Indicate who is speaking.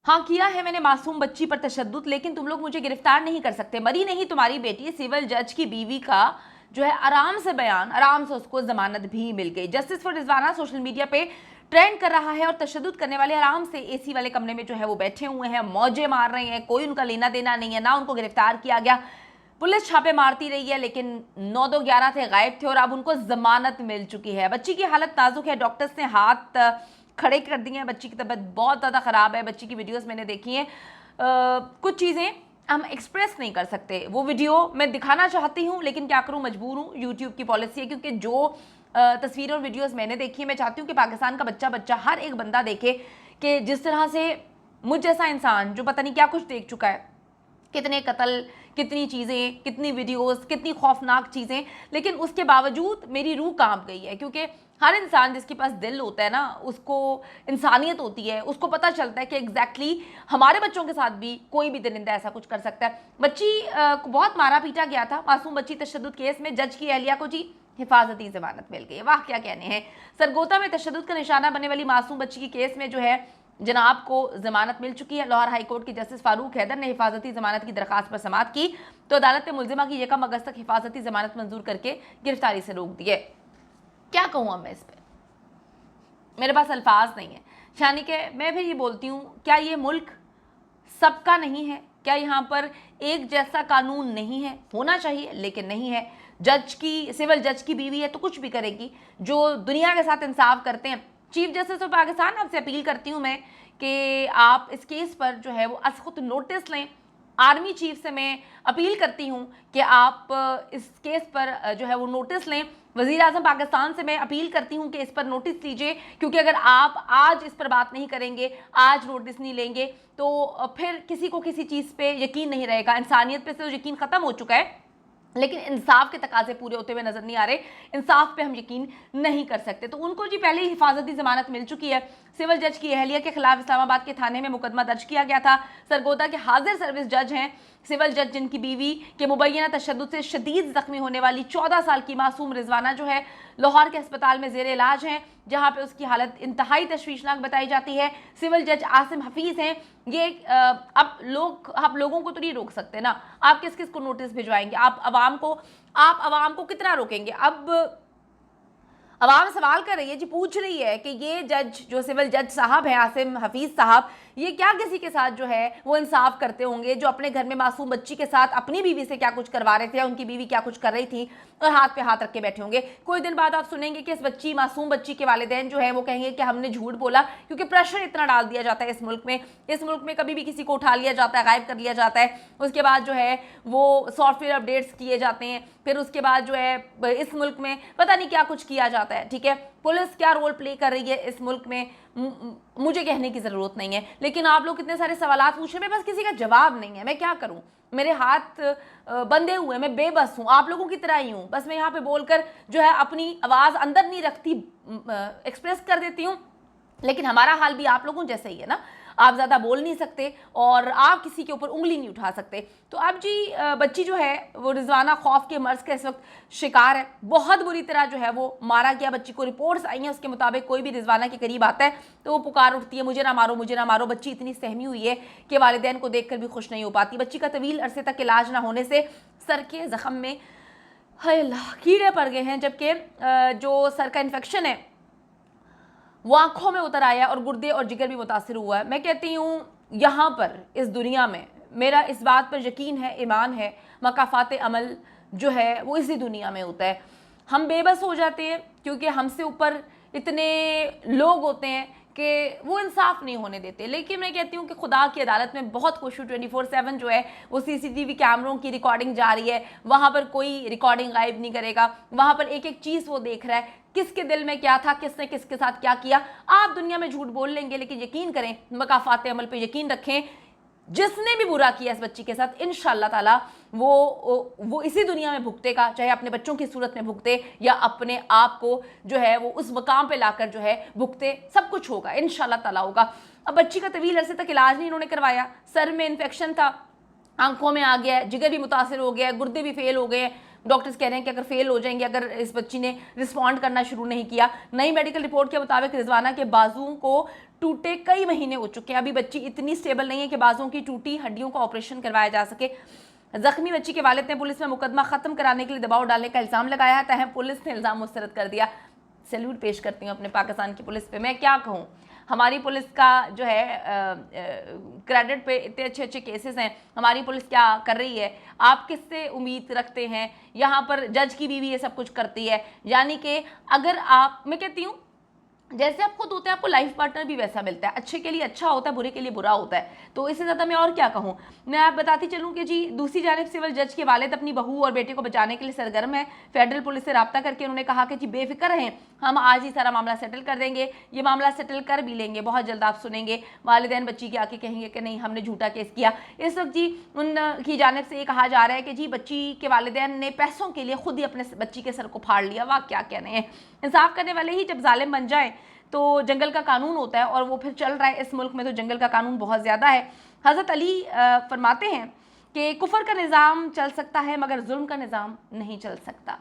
Speaker 1: हाँ किया है मैंने मासूम बच्ची पर तशद्दुद, लेकिन तुम लोग मुझे गिरफ्तार नहीं कर सकते। मरी नहीं तुम्हारी बेटी, सिविल जज की बीवी का जो है आराम से बयान, आराम से उसको जमानत भी मिल गई। Justice for Rizwana social media पे ट्रेंड कर रहा है और तशद्दुद करने वाले आराम से एसी वाले कमरे में जो है वो बैठे हुए हैं, मौजे मार रहे हैं, कोई उनका लेना देना नहीं है, ना उनको गिरफ्तार किया गया। पुलिस छापे मारती रही है लेकिन 9-2-11 थे, गायब थे और अब उनको जमानत मिल चुकी है। बच्ची की हालत नाजुक है, डॉक्टर्स ने हाथ खड़े कर दिए हैं, बच्ची की तबीयत बहुत ज़्यादा ख़राब है। बच्ची की वीडियोस मैंने देखी हैं, कुछ चीज़ें हम एक्सप्रेस नहीं कर सकते। वो वीडियो मैं दिखाना चाहती हूँ लेकिन क्या करूँ, मजबूर हूँ, यूट्यूब की पॉलिसी है। क्योंकि जो तस्वीरें और वीडियोस मैंने देखी है, मैं चाहती हूँ कि पाकिस्तान का बच्चा हर एक बंदा देखे कि जिस तरह से मुझ जैसा इंसान जो पता नहीं क्या कुछ देख चुका है, कितने कत्ल, कितनी चीज़ें, कितनी वीडियोस, कितनी खौफनाक चीज़ें, लेकिन उसके बावजूद मेरी रूह कांप गई है। क्योंकि हर इंसान जिसके पास दिल होता है ना, उसको इंसानियत होती है, उसको पता चलता है कि एग्जैक्टली हमारे बच्चों के साथ भी कोई भी दरिंदा ऐसा कुछ कर सकता है। बच्ची को बहुत मारा पीटा गया था, मासूम बच्ची तशद्दुद केस में जज की अहलिया को जी हिफाजती जमानत मिल गई। वाह क्या कहने हैं। सरगोदा में तशद्दुद का निशाना बनने वाली मासूम बच्ची की केस में जो है जनाब को जमानत मिल चुकी है। लाहौर हाई कोर्ट की जस्टिस फारूक हैदर ने हिफाजती जमानत की दरखास्त पर समाअत की तो अदालत ने मुलजिमा की 1 अगस्त तक हिफाजती जमानत मंजूर करके गिरफ्तारी से रोक दी है। क्या कहूँ अब मैं इस पर, मेरे पास अल्फाज नहीं है। यानी कि मैं फिर ये बोलती हूँ, क्या ये मुल्क सबका नहीं है? क्या यहाँ पर एक जैसा कानून नहीं है? होना चाहिए लेकिन नहीं है। जज की, सिविल जज की बीवी है तो कुछ भी करेगी। जो दुनिया के साथ इंसाफ करते हैं, चीफ जस्टिस ऑफ पाकिस्तान, आपसे अपील करती हूँ मैं कि आप इस केस पर जो है वो अज़ख़ुद नोटिस लें। आर्मी चीफ से मैं अपील करती हूँ कि आप इस केस पर जो है वो नोटिस लें। वज़ीर आज़म पाकिस्तान से मैं अपील करती हूँ कि इस पर नोटिस लीजिए, क्योंकि अगर आप आज इस पर बात नहीं करेंगे, आज नोटिस नहीं लेंगे, तो फिर किसी को किसी चीज़ पे यकीन नहीं रहेगा। इंसानियत पे से तो यकीन ख़त्म हो चुका है, लेकिन इंसाफ के तकाजे पूरे होते हुए नजर नहीं आ रहे। इंसाफ पे हम यकीन नहीं कर सकते। तो उनको जी पहले ही हिफाजती जमानत मिल चुकी है। सिविल जज की अहलिया के खिलाफ इस्लामाबाद के थाने में मुकदमा दर्ज किया गया था। सरगोदा के हाजिर सर्विस जज हैं सिविल जज, जिनकी बीवी के मुबैना तशद्दुद से शदीद जख्मी होने वाली 14 साल की मासूम रिजवाना जो है लाहौर के अस्पताल में जेर इलाज हैं, जहां पे उसकी हालत इंतहाई तशवीशनाक बताई जाती है। सिविल जज आसिम हफीज़ हैं। ये अब आप लोगों को तो नहीं रोक सकते ना, आप किस किस को नोटिस भिजवाएंगे? आप अवाम को कितना रोकेंगे? अब अवाम सवाल कर रही है जी, पूछ रही है कि ये जज जो सिविल जज साहब हैं आसिम हफीज़ साहब, ये क्या किसी के साथ जो है वो इंसाफ करते होंगे, जो अपने घर में मासूम बच्ची के साथ अपनी बीवी से क्या कुछ करवा रहे थे या उनकी बीवी क्या कुछ कर रही थी और हाथ पे हाथ रख के बैठे होंगे। कुछ दिन बाद आप सुनेंगे कि इस मासूम बच्ची के वालिदैन जो है वो कहेंगे कि हमने झूठ बोला, क्योंकि प्रेशर इतना डाल दिया जाता है इस मुल्क में कभी भी किसी को उठा लिया जाता है, गायब कर लिया जाता है, उसके बाद जो है वो सॉफ्टवेयर अपडेट्स किए जाते हैं, फिर उसके बाद जो है इस मुल्क में पता नहीं क्या कुछ किया जाता है। ठीक है, पुलिस क्या रोल प्ले कर रही है इस मुल्क में मुझे कहने की ज़रूरत नहीं है, लेकिन आप लोग कितने सारे सवालात पूछ रहे हैं, बस किसी का जवाब नहीं है। मैं क्या करूं, मेरे हाथ बंधे हुए, मैं बेबस हूं, आप लोगों की तरह ही हूं। बस मैं यहाँ पे बोलकर जो है अपनी आवाज़ अंदर नहीं रखती, एक्सप्रेस कर देती हूँ, लेकिन हमारा हाल भी आप लोगों जैसे ही है ना। आप ज़्यादा बोल नहीं सकते और आप किसी के ऊपर उंगली नहीं उठा सकते। तो अब जी बच्ची जो है वो रिजवाना खौफ के मर्ज का इस वक्त शिकार है। बहुत बुरी तरह जो है वो मारा गया। बच्ची को रिपोर्ट्स आई हैं, उसके मुताबिक कोई भी रिजवाना के करीब आता है तो वो पुकार उठती है, मुझे ना मारो, मुझे ना मारो। बच्ची इतनी सहमी हुई है कि वालिदैन को देख कर भी खुश नहीं हो पाती। बच्ची का तवील अरसे तक इलाज ना होने से सर के ज़ख्म में हाय अल्लाह कीड़े पड़ गए हैं, जबकि जो सर का इन्फेक्शन है वो आंखों में उतर आया और गुर्दे और जिगर भी मुतासिर हुआ है। मैं कहती हूँ यहाँ पर इस दुनिया में मेरा इस बात पर यकीन है, ईमान है, मकाफात अमल जो है वो इसी दुनिया में होता है। हम बेबस हो जाते हैं क्योंकि हमसे ऊपर इतने लोग होते हैं कि वो इंसाफ नहीं होने देते। लेकिन मैं कहती हूँ कि खुदा की अदालत में बहुत खुश हूँ, 24/7 जो है वो CCTV कैमरों की रिकॉर्डिंग जारी है, वहाँ पर कोई रिकॉर्डिंग गायब नहीं करेगा, वहाँ पर एक एक चीज़ वो देख रहा है, किसके दिल में क्या था, किसने किसके साथ क्या किया। आप दुनिया में झूठ बोल लेंगे लेकिन यकीन करें, मकाफात अमल पे यकीन रखें, जिसने भी बुरा किया इस बच्ची के साथ इंशाअल्लाह ताला वो इसी दुनिया में भुगतेगा, चाहे अपने बच्चों की सूरत में भुगते या अपने आप को जो है वो उस मकाम पे लाकर जो है भुगते, सब कुछ होगा इंशाअल्लाह ताला होगा। अब बच्ची का तवील अरसे तक इलाज नहीं इन्होंने करवाया, सर में इन्फेक्शन था, आंखों में आ गया, जिगर भी मुतासिर हो गया, गुर्दे भी फेल हो गए, डॉक्टर्स कह रहे हैं कि अगर फेल हो जाएंगे, अगर इस बच्ची ने रिस्पॉन्ड करना शुरू नहीं किया। नई मेडिकल रिपोर्ट के मुताबिक रिजवाना के बाजुओं को टूटे कई महीने हो चुके हैं। अभी बच्ची इतनी स्टेबल नहीं है कि बाजुओं की टूटी हड्डियों का ऑपरेशन करवाया जा सके। जख्मी बच्ची के वालिद ने पुलिस में मुकदमा खत्म कराने के लिए दबाव डालने का इल्ज़ाम लगाया है, तहम पुलिस ने इल्ज़ाम मुस्तरद कर दिया। सैल्यूट पेश करती हूँ अपने पाकिस्तान की पुलिस पे। मैं क्या कहूँ, हमारी पुलिस का जो है क्रेडिट पे इतने अच्छे अच्छे केसेस हैं, हमारी पुलिस क्या कर रही है, आप किससे उम्मीद रखते हैं? यहाँ पर जज की बीवी ये सब कुछ करती है। यानी कि अगर आप, मैं कहती हूँ जैसे आप खुद होते हैं आपको लाइफ पार्टनर भी वैसा मिलता है, अच्छे के लिए अच्छा होता है, बुरे के लिए बुरा होता है। तो इससे ज़्यादा मैं और क्या कहूँ। मैं आप बताती चलूँ कि जी दूसरी जानिब सिविल जज के वालिद अपनी बहू और बेटे को बचाने के लिए सरगर्म है। फेडरल पुलिस से रब्ता करके उन्होंने कहा कि जी बेफिक्र रहें, हम आज ही सारा मामला सेटल कर देंगे, ये मामला सेटल कर भी लेंगे, बहुत जल्द आप सुनेंगे। वालिदैन बच्ची के आके कहेंगे कि नहीं हमने झूठा केस किया। इस वक्त जी उनकी जानिब से ये कहा जा रहा है कि जी बच्ची के वालिदैन ने पैसों के लिए खुद ही अपने बच्ची के सर को फाड़ लिया। वाह क्या कहने हैं। इंसाफ करने वाले ही जब जालिम बन जाए तो जंगल का कानून होता है, और वो फिर चल रहा है इस मुल्क में, तो जंगल का कानून बहुत ज़्यादा है। हज़रत अली फरमाते हैं कि कुफर का निज़ाम चल सकता है मगर जुल्म का निज़ाम नहीं चल सकता।